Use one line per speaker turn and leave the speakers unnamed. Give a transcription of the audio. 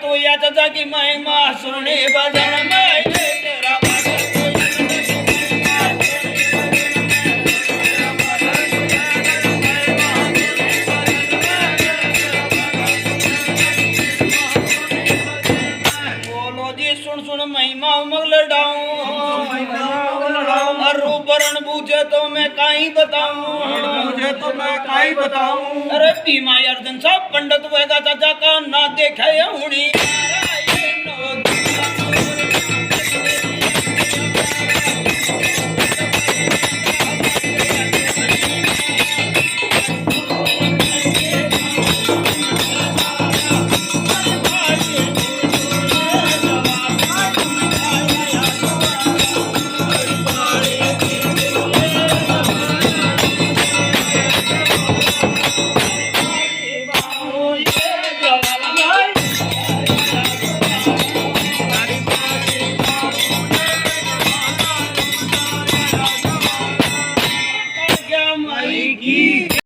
तू यात जागी महिमा सुने बजन में तेरा बोलो जी सुन सुन महिमा मगल डाऊं बरण बूझे तो मैं काई बताऊं अरे भीमा अर्जुन साहब पंडित वेगा चाचा का ना देखे हुणी